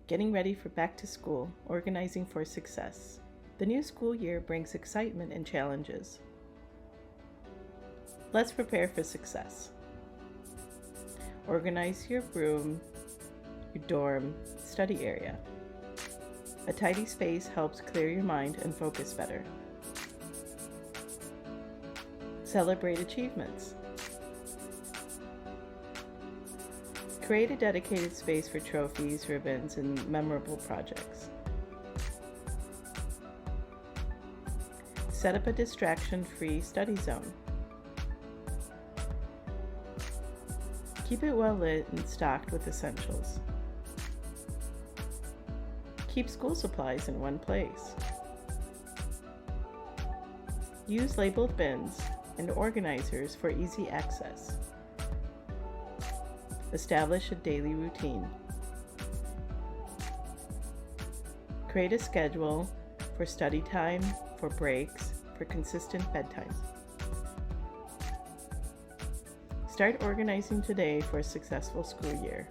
Getting ready for back to school, organizing for success. The new school year brings excitement and challenges. Let's prepare for success. Organize your room, your dorm, study area. A tidy space helps clear your mind and focus better. Celebrate achievements. Create a dedicated space for trophies, ribbons, and memorable projects. Set up a distraction-free study zone. Keep it well lit and stocked with essentials. Keep school supplies in one place. Use labeled bins and organizers for easy access. Establish a daily routine. Create a schedule for study time, for breaks, for consistent bedtime. Start organizing today for a successful school year.